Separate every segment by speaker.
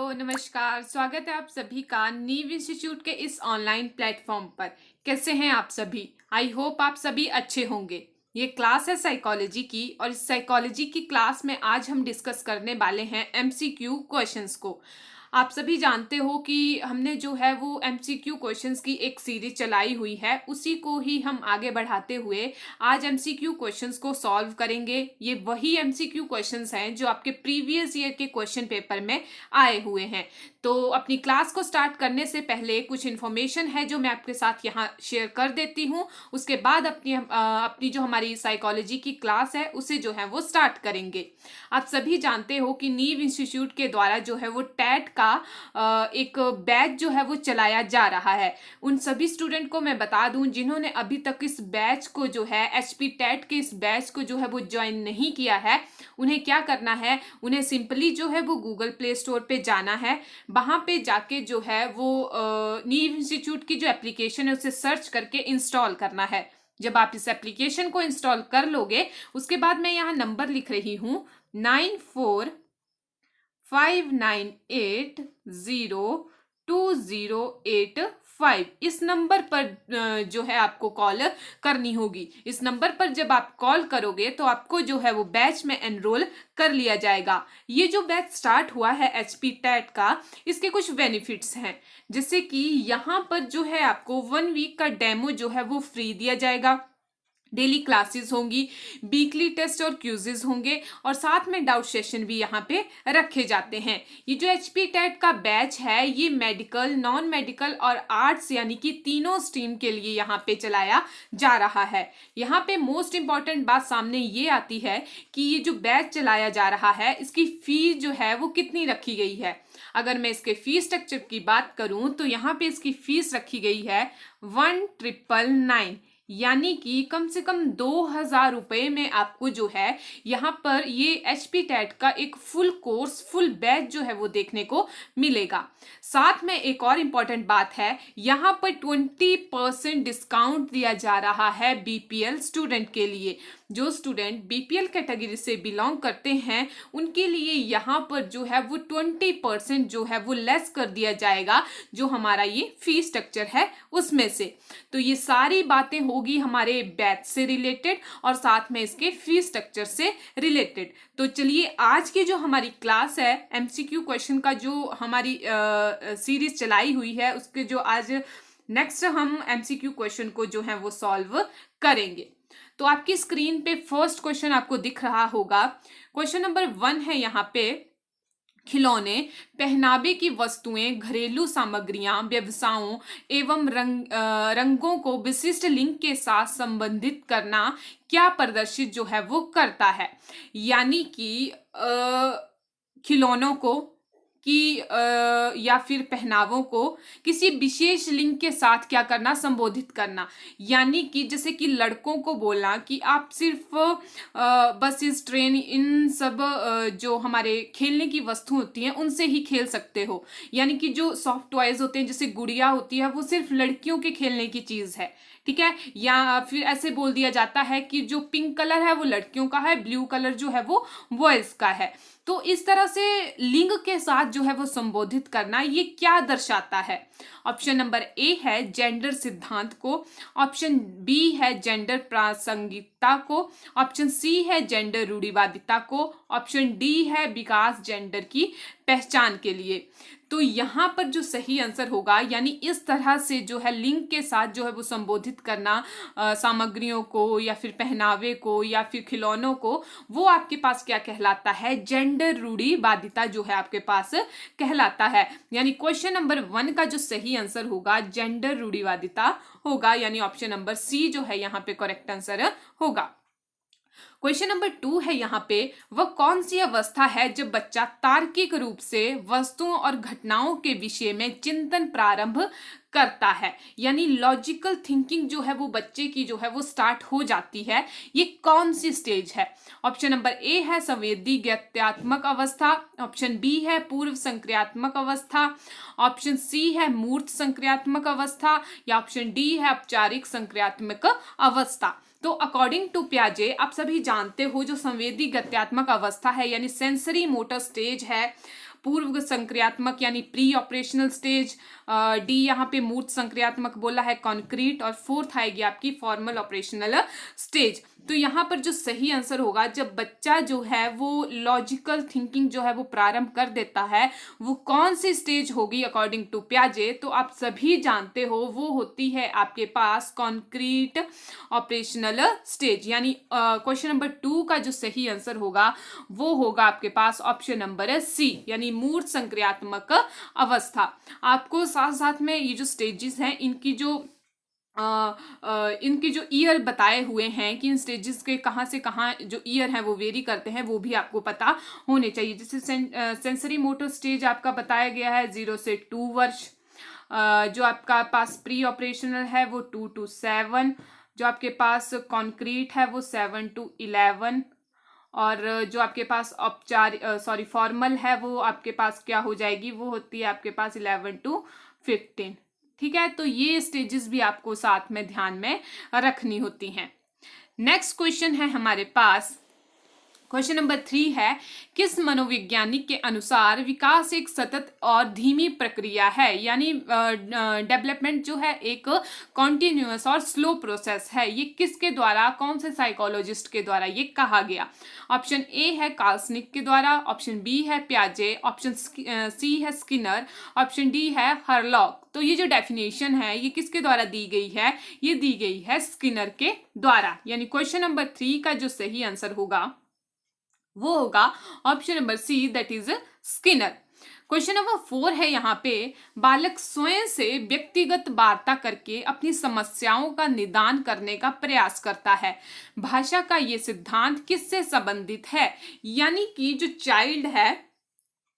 Speaker 1: नमस्कार। स्वागत है आप सभी का नीव इंस्टीट्यूट के इस ऑनलाइन प्लेटफॉर्म पर। कैसे हैं आप सभी? आई होप आप सभी अच्छे होंगे। ये क्लास है साइकोलॉजी की और इस साइकोलॉजी की क्लास में आज हम डिस्कस करने वाले हैं एमसीक्यू क्वेश्चंस को। आप सभी जानते हो कि हमने जो है वो एमसीक्यू क्वेश्चंस की एक सीरीज चलाई हुई है, उसी को ही हम आगे बढ़ाते हुए आज एमसीक्यू क्वेश्चंस को सॉल्व करेंगे। ये वही एमसीक्यू क्वेश्चंस हैं जो आपके प्रीवियस ईयर के क्वेश्चन पेपर में आए हुए हैं। तो अपनी क्लास को स्टार्ट करने से पहले कुछ इन्फॉर्मेशन है जो मैं आपके साथ यहाँ शेयर कर देती हूँ। उसके बाद अपनी जो हमारी साइकोलॉजी की क्लास है उसे जो है वो स्टार्ट करेंगे। आप सभी जानते हो कि नीव इंस्टीट्यूट के द्वारा जो है वो टैट का एक बैच जो है वो चलाया जा रहा है। उन सभी स्टूडेंट को मैं बता दूं जिन्होंने अभी तक इस बैच को जो है एचपी टैट के इस बैच को जो है वो ज्वाइन नहीं किया है, उन्हें क्या करना है, उन्हें सिंपली जो है वो गूगल प्ले स्टोर पे जाना है। वहां पे जाके जो है वो नीव इंस्टीट्यूट की जो एप्लीकेशन है उसे सर्च करके इंस्टॉल करना है। जब आप इस एप्लीकेशन को इंस्टॉल कर लोगे उसके बाद मैं यहाँ नंबर लिख रही हूँ 9459802085। इस नंबर पर जो है आपको कॉल करनी होगी। इस नंबर पर जब आप कॉल करोगे तो आपको जो है वो बैच में एनरोल कर लिया जाएगा। ये जो बैच स्टार्ट हुआ है एचपी टैट का, इसके कुछ बेनिफिट्स हैं, जैसे कि यहाँ पर जो है आपको 1 वीक का डेमो जो है वो फ्री दिया जाएगा। डेली क्लासेस होंगी, वीकली टेस्ट और क्यूजेज होंगे और साथ में डाउट सेशन भी यहाँ पे रखे जाते हैं। ये जो एचपी टेट का बैच है ये मेडिकल, नॉन मेडिकल और आर्ट्स यानी कि तीनों स्ट्रीम के लिए यहाँ पे चलाया जा रहा है। यहाँ पे मोस्ट इंपॉर्टेंट बात सामने ये आती है कि ये जो बैच चलाया जा रहा है इसकी फीस जो है वो कितनी रखी गई है। अगर मैं इसके फीस स्ट्रक्चर की बात करूं तो यहाँ पे इसकी फीस रखी गई है 1999, यानी कि कम से कम 2000 रुपए में आपको जो है यहाँ पर ये एचपी टैट का एक फुल कोर्स, फुल बैच जो है वो देखने को मिलेगा। साथ में एक और इम्पॉर्टेंट बात है, यहाँ पर 20% डिस्काउंट दिया जा रहा है बीपीएल स्टूडेंट के लिए। जो स्टूडेंट बीपीएल कैटेगरी से बिलोंग करते हैं उनके लिए यहाँ पर जो है वो 20% जो है वो लेस कर दिया जाएगा जो हमारा ये फी स्ट्रक्चर है उसमें से। तो ये सारी बातें होगी हमारे बैच से रिलेटेड और साथ में इसके फी स्ट्रक्चर से रिलेटेड। तो चलिए आज की जो हमारी क्लास है एमसीक्यू क्वेश्चन का जो हमारी सीरीज चलाई हुई है उसके जो आज नेक्स्ट हम एमसीक्यू क्वेश्चन को जो है वो सॉल्व करेंगे। तो आपकी स्क्रीन पे फर्स्ट क्वेश्चन आपको दिख रहा होगा। क्वेश्चन नंबर 1 है यहाँ पे, खिलौने, पहनावे की वस्तुएं, घरेलू सामग्रियां, व्यवसायों एवं रंगों को विशिष्ट लिंग के साथ संबंधित करना क्या प्रदर्शित जो है वो करता है। यानी कि खिलौनों को या फिर पहनावों को किसी विशेष लिंग के साथ क्या करना, संबोधित करना। यानी कि जैसे कि लड़कों को बोलना कि आप सिर्फ बस इस ट्रेन इन सब जो हमारे खेलने की वस्तु होती हैं उनसे ही खेल सकते हो। यानी कि जो सॉफ्ट टॉयज होते हैं जैसे गुड़िया होती है वो सिर्फ लड़कियों के खेलने की चीज है, ठीक है। या फिर ऐसे बोल दिया जाता है कि जो पिंक कलर है वो लड़कियों का है, ब्लू कलर जो है वो बॉयज का है। तो इस तरह से लिंग के साथ जो है वो संबोधित करना ये क्या दर्शाता है। ऑप्शन नंबर ए है जेंडर सिद्धांत को, ऑप्शन बी है जेंडर प्रासंगिकता को, ऑप्शन सी है जेंडर रूढ़िवादिता को, ऑप्शन डी है विकास जेंडर की पहचान के लिए। तो यहाँ पर जो सही आंसर होगा यानी इस तरह से जो है लिंग के साथ जो है वो संबोधित करना सामग्रियों को या फिर पहनावे को या फिर खिलौनों को, वो आपके पास क्या कहलाता है, जेंडर रूढ़िवादिता जो है आपके पास कहलाता है। यानी क्वेश्चन नंबर 1 का जो सही आंसर होगा जेंडर रूढ़िवादिता होगा, यानी ऑप्शन नंबर सी जो है यहाँ पे करेक्ट आंसर होगा। क्वेश्चन नंबर 2 है यहाँ पे, वह कौन सी अवस्था है जब बच्चा तार्किक रूप से वस्तुओं और घटनाओं के विषय में चिंतन प्रारंभ करता है। यानी लॉजिकल थिंकिंग जो है वो बच्चे की जो है वो स्टार्ट हो जाती है। ये कौन सी स्टेज है। ऑप्शन नंबर ए है संवेदी ज्ञात्यात्मक अवस्था, ऑप्शन बी है पूर्व संक्रियात्मक अवस्था, ऑप्शन सी है मूर्त संक्रियात्मक अवस्था या ऑप्शन डी है औपचारिक संक्रियात्मक अवस्था। तो अकॉर्डिंग टू पियाजे आप सभी जानते हो जो संवेदी गत्यात्मक अवस्था है यानी सेंसरी मोटर स्टेज है पूर्व संक्रियात्मक यानी प्री ऑपरेशनल स्टेज, डी यहाँ पे मूर्त संक्रियात्मक बोला है कॉन्क्रीट, और फोर्थ आएगी आपकी फॉर्मल ऑपरेशनल स्टेज। तो यहाँ पर जो सही आंसर होगा, जब बच्चा जो है वो लॉजिकल थिंकिंग जो है वो प्रारंभ कर देता है, वो कौन सी स्टेज होगी अकॉर्डिंग टू पियाजे, तो आप सभी जानते हो वो होती है आपके पास कॉन्क्रीट ऑपरेशनल स्टेज। यानी क्वेश्चन नंबर 2 का जो सही आंसर होगा वो होगा आपके पास ऑप्शन नंबर सी, यानी मूर्त संक्रियात्मक अवस्था। आपको साथ साथ में ये जो स्टेजेस हैं इनकी जो ईयर बताए हुए हैं कि इन स्टेजेस के कहाँ से कहाँ जो ईयर हैं वो वेरी करते हैं, वो भी आपको पता होने चाहिए। जैसे सेंसरी मोटर स्टेज आपका बताया गया है 0 से 2 वर्ष, जो आपका पास प्री ऑपरेशनल है वो 2 to 7, जो आपके पास कॉन्क्रीट है वो 7 to 11, और जो आपके पास फॉर्मल है वो आपके पास क्या हो जाएगी, वो होती है आपके पास 11 to 15। ठीक है, तो ये स्टेजेस भी आपको साथ में ध्यान में रखनी होती हैं। नेक्स्ट क्वेश्चन है हमारे पास, क्वेश्चन नंबर 3 है, किस मनोवैज्ञानिक के अनुसार विकास एक सतत और धीमी प्रक्रिया है, यानी डेवलपमेंट जो है एक कॉन्टिन्यूअस और स्लो प्रोसेस है। ये किसके द्वारा, कौन से साइकोलॉजिस्ट के द्वारा ये कहा गया? ऑप्शन ए है कार्लसनिक के द्वारा, ऑप्शन बी है पियाजे, ऑप्शन सी है स्किनर, ऑप्शन डी है हरलॉक। तो ये जो डेफिनेशन है ये किसके द्वारा दी गई है? ये दी गई है स्किनर के द्वारा। यानी क्वेश्चन नंबर 3 का जो सही आंसर होगा वो होगा option number C, that is Skinner. Question number 4 है यहाँ पे, बालक स्वयं से व्यक्तिगत वार्ता करके अपनी समस्याओं का निदान करने का प्रयास करता है। भाषा का ये सिद्धांत किससे संबंधित है? यानी कि जो चाइल्ड है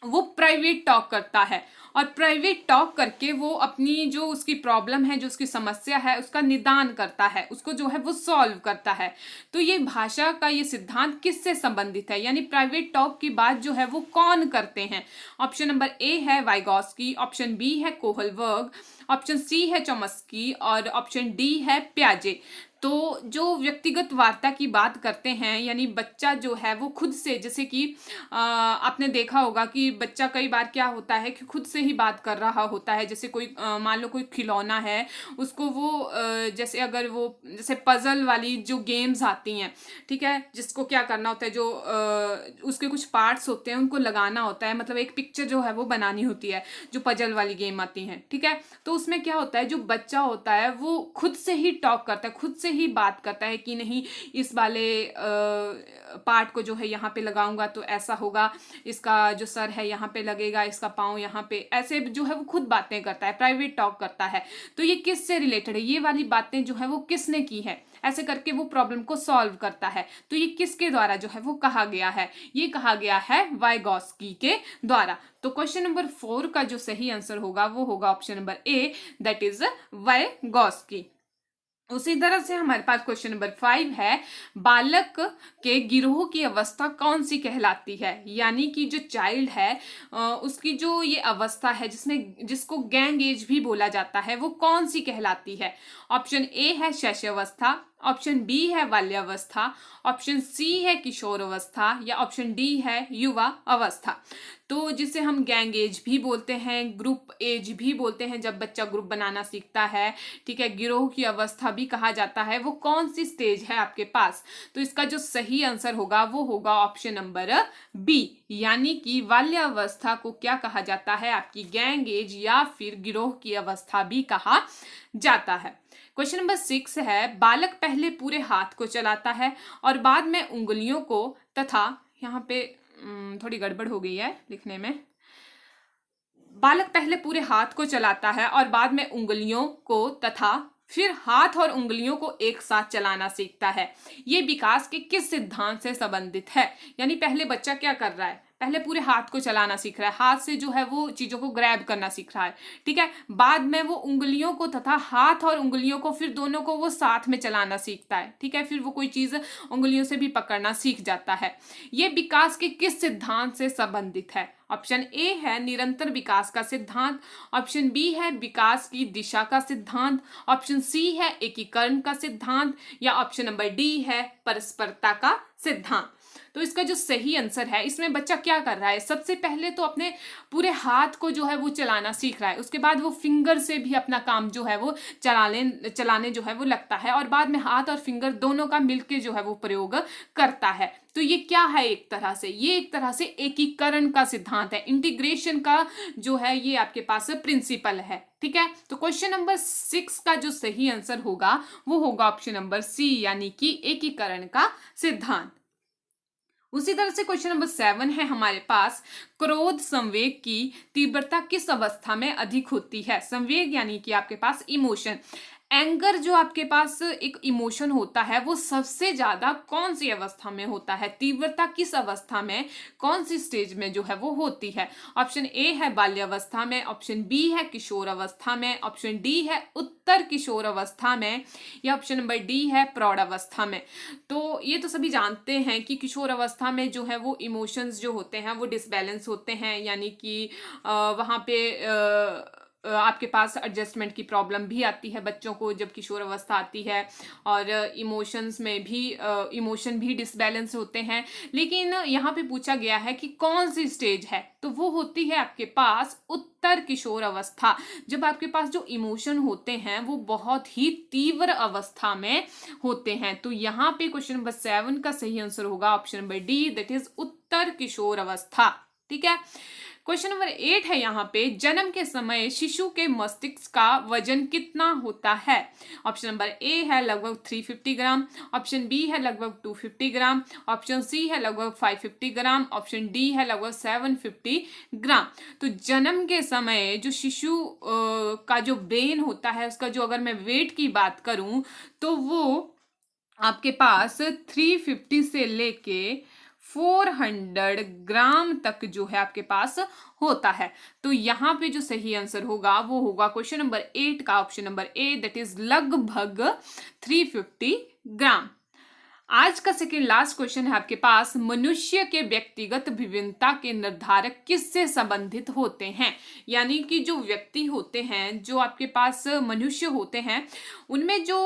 Speaker 1: वो प्राइवेट टॉक करता है, और प्राइवेट टॉक करके वो अपनी जो उसकी प्रॉब्लम है, जो उसकी समस्या है, उसका निदान करता है, उसको जो है वो सॉल्व करता है। तो ये भाषा का ये सिद्धांत किससे संबंधित है, यानी प्राइवेट टॉक की बात जो है वो कौन करते हैं? ऑप्शन नंबर ए है वाइगॉस्की, ऑप्शन बी है कोहलबर्ग, ऑप्शन सी है चॉम्स्की, और ऑप्शन डी है पियाजे। तो जो व्यक्तिगत वार्ता की बात करते हैं, यानी बच्चा जो है वो खुद से, जैसे कि आपने देखा होगा कि बच्चा कई बार क्या होता है कि खुद से ही बात कर रहा होता है। जैसे कोई मान लो कोई खिलौना है, उसको वो जैसे अगर वो जैसे पजल वाली जो गेम्स आती हैं, ठीक है, जिसको क्या करना होता है, जो उसके कुछ पार्ट्स होते हैं उनको लगाना होता है, मतलब एक पिक्चर जो है वो बनानी होती है, जो पजल वाली गेम आती हैं, ठीक है। तो उसमें क्या होता है, जो बच्चा होता है वो खुद से ही टॉक करता है, खुद से ही बात करता है कि नहीं इस वाले पार्ट को जो है यहाँ पे लगाऊंगा तो ऐसा होगा, इसका जो सर है यहाँ पे लगेगा, इसका पाँव यहाँ पे, ऐसे जो है वो खुद बातें करता है, प्राइवेट टॉक करता है। तो ये किससे रिलेटेड है? ये वाली बातें जो है वो किसने की है? ऐसे करके वो प्रॉब्लम को सॉल्व करता है। तो ये किसके द्वारा जो है वो कहा गया है? ये कहा गया है वाइगॉस्की के द्वारा। तो क्वेश्चन नंबर 4 का जो सही आंसर होगा वो होगा option number A, that is Vygotsky. उसी तरह से हमारे पास क्वेश्चन नंबर 5 है, बालक के गिरोह की अवस्था कौन सी कहलाती है? यानी कि जो चाइल्ड है उसकी जो ये अवस्था है जिसको गैंग एज भी बोला जाता है, वो कौन सी कहलाती है? ऑप्शन ए है शैशवावस्था, ऑप्शन बी है बाल्यावस्था, ऑप्शन सी है किशोर अवस्था, या ऑप्शन डी है युवा अवस्था। तो जिसे हम गैंग एज भी बोलते हैं, ग्रुप एज भी बोलते हैं, जब बच्चा ग्रुप बनाना सीखता है, ठीक है, गिरोह की अवस्था भी कहा जाता है। वो कौन सी स्टेज है आपके पास? तो इसका जो सही आंसर होगा वो होगा ऑप्शन नंबर बी, यानी कि बाल्यावस्था को क्या कहा जाता है? आपकी गैंग एज या फिर गिरोह की अवस्था भी कहा जाता है। क्वेश्चन नंबर 6 है, बालक पहले पूरे हाथ को चलाता है और बाद में उंगलियों को तथा, यहाँ पे थोड़ी गड़बड़ हो गई है लिखने में, बालक पहले पूरे हाथ को चलाता है और बाद में उंगलियों को तथा फिर हाथ और उंगलियों को एक साथ चलाना सीखता है। ये विकास के किस सिद्धांत से संबंधित है? यानी पहले बच्चा क्या कर रहा है? पहले पूरे हाथ को चलाना सीख रहा है, हाथ से जो है वो चीजों को ग्रैब करना सीख रहा है, ठीक है। बाद में वो उंगलियों को तथा हाथ और उंगलियों को, फिर दोनों को वो साथ में चलाना सीखता है, ठीक है। फिर वो कोई चीज उंगलियों से भी पकड़ना सीख जाता है। ये विकास के किस सिद्धांत से संबंधित है? ऑप्शन ए है निरंतर विकास का सिद्धांत, ऑप्शन बी है विकास की दिशा का सिद्धांत, ऑप्शन सी है एकीकरण का सिद्धांत, या ऑप्शन नंबर डी है परस्परता का सिद्धांत। तो इसका जो सही आंसर है, इसमें बच्चा क्या कर रहा है, सबसे पहले तो अपने पूरे हाथ को जो है वो चलाना सीख रहा है, उसके बाद वो फिंगर से भी अपना काम जो है वो चलाने जो है वो लगता है, और बाद में हाथ और फिंगर दोनों का मिलके जो है वो प्रयोग करता है। तो ये क्या है, एक तरह से एकीकरण का सिद्धांत है, इंटीग्रेशन का जो है ये आपके पास प्रिंसिपल है। ठीक है, तो क्वेश्चन नंबर 6 का जो सही आंसर होगा वो होगा ऑप्शन नंबर सी, यानी कि एकीकरण का सिद्धांत। उसी तरह से क्वेश्चन नंबर 7 है हमारे पास, क्रोध संवेग की तीव्रता किस अवस्था में अधिक होती है। संवेग यानी कि आपके पास इमोशन, एंगर जो आपके पास एक इमोशन होता है वो सबसे ज्यादा कौन सी अवस्था में होता है, तीव्रता किस अवस्था में, कौन सी स्टेज में जो है वो होती है। ऑप्शन ए है बाल्यावस्था में, ऑप्शन बी है किशोर अवस्था में, ऑप्शन डी है उत्तर किशोर अवस्था में, या ऑप्शन नंबर डी है प्रौढ़ अवस्था में। तो ये तो सभी जानते हैं कि किशोर अवस्था में जो है वो इमोशंस जो होते हैं वो डिसबैलेंस होते हैं, यानी कि वहाँ पे आपके पास एडजस्टमेंट की प्रॉब्लम भी आती है बच्चों को जब किशोर अवस्था आती है, और इमोशंस में भी इमोशन भी डिसबैलेंस होते हैं। लेकिन यहाँ पे पूछा गया है कि कौन सी स्टेज है, तो वो होती है आपके पास उत्तर किशोर अवस्था, जब आपके पास जो इमोशन होते हैं वो बहुत ही तीव्र अवस्था में होते हैं। तो यहाँ पे क्वेश्चन नंबर 7 का सही आंसर होगा option number D, that is उत्तर किशोर अवस्था। ठीक है, क्वेश्चन नंबर 8 है यहाँ पे, जन्म के समय शिशु के मस्तिष्क का वजन कितना होता है। ऑप्शन नंबर ए है लगभग 350 ग्राम, ऑप्शन बी है लगभग 250 ग्राम, ऑप्शन सी है लगभग 550 ग्राम, ऑप्शन डी है लगभग 750 ग्राम। तो जन्म के समय जो शिशु का जो ब्रेन होता है उसका जो अगर मैं वेट की बात करूं तो वो आपके पास 350 से लेके 400 ग्राम तक जो है आपके पास होता है। तो यहाँ पे जो सही आंसर होगा वो होगा क्वेश्चन नंबर 8 का option number A, that is लगभग 350 ग्राम। आज का सेकेंड लास्ट क्वेश्चन है आपके पास, मनुष्य के व्यक्तिगत विभिन्नता के निर्धारक किससे संबंधित होते हैं। यानी कि जो व्यक्ति होते हैं, जो आपके पास मनुष्य होते हैं, उनमें जो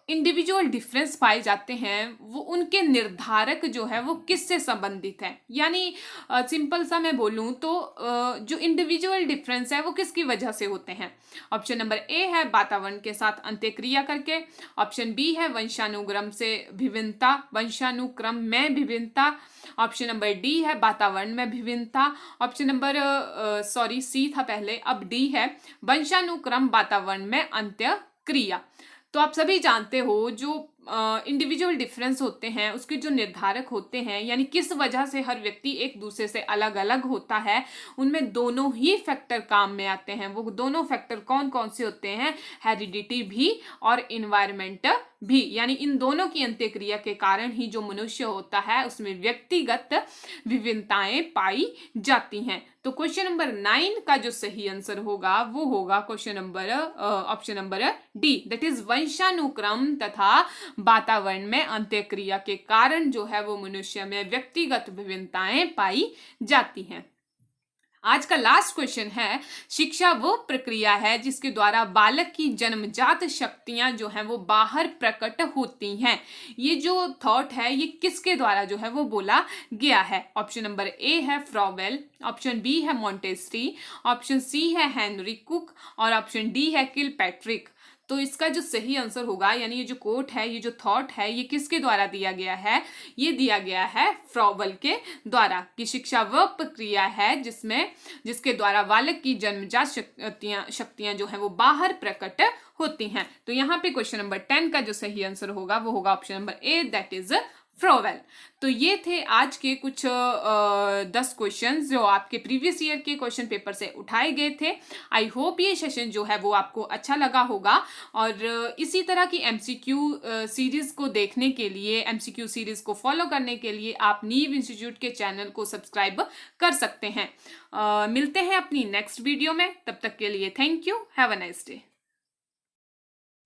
Speaker 1: इंडिविजुअल डिफरेंस पाए जाते हैं वो उनके निर्धारक जो है वो किससे संबंधित है। यानी सिंपल सा मैं बोलूं तो जो इंडिविजुअल डिफरेंस है वो किसकी वजह से होते हैं। ऑप्शन नंबर ए है वातावरण के साथ अंत्यक्रिया करके, ऑप्शन बी है वंशानुक्रम से विभिन्नता, वंशानुक्रम में विभिन्नता, ऑप्शन नंबर डी है वातावरण में विभिन्नता, ऑप्शन नंबर सी था पहले, अब डी है वंशानुक्रम वातावरण में अंत्यक्रिया। तो आप सभी जानते हो जो इंडिविजुअल डिफरेंस होते हैं उसके जो निर्धारक होते हैं, यानी किस वजह से हर व्यक्ति एक दूसरे से अलग अलग होता है, उनमें दोनों ही फैक्टर काम में आते हैं। वो दोनों फैक्टर कौन कौन से होते हैं, हेरिडिटी भी और इन्वायरमेंट भी, यानी इन दोनों की अंत्यक्रिया के कारण ही जो मनुष्य होता है उसमें व्यक्तिगत विभिन्नताएं पाई जाती हैं। तो क्वेश्चन नंबर 9 का जो सही आंसर होगा वो होगा question number option number D, that is वंशानुक्रम तथा वातावरण में अंत्यक्रिया के कारण जो है वो मनुष्य में व्यक्तिगत विभिन्नताएं पाई जाती हैं। आज का लास्ट क्वेश्चन है, शिक्षा वो प्रक्रिया है जिसके द्वारा बालक की जन्मजात शक्तियां जो हैं वो बाहर प्रकट होती हैं। ये जो थॉट है ये किसके द्वारा जो है वो बोला गया है। ऑप्शन नंबर ए है फ्रॉवेल, ऑप्शन बी है मॉन्टेसरी, ऑप्शन सी है हेनरी कुक, और ऑप्शन डी है किलपैट्रिक। तो इसका जो सही आंसर होगा, यानी ये जो कोट है, ये जो थॉट है, ये किसके द्वारा दिया गया है, ये दिया गया है फ्रॉवेल के द्वारा, कि शिक्षा वह प्रक्रिया है जिसके द्वारा बालक की जन्मजात शक्तियां जो है वो बाहर प्रकट होती हैं। तो यहाँ पे क्वेश्चन नंबर 10 का जो सही आंसर होगा वो होगा option number A, that is Froebel. तो ये थे आज के कुछ 10 क्वेश्चंस जो आपके प्रीवियस ईयर के क्वेश्चन पेपर से उठाए गए थे। आई होप ये सेशन जो है वो आपको अच्छा लगा होगा, और इसी तरह की एमसीक्यू सीरीज को देखने के लिए, एमसीक्यू सीरीज को फॉलो करने के लिए आप नीव इंस्टीट्यूट के चैनल को सब्सक्राइब कर सकते हैं। मिलते हैं अपनी नेक्स्ट वीडियो में, तब तक के लिए thank you, have a nice day.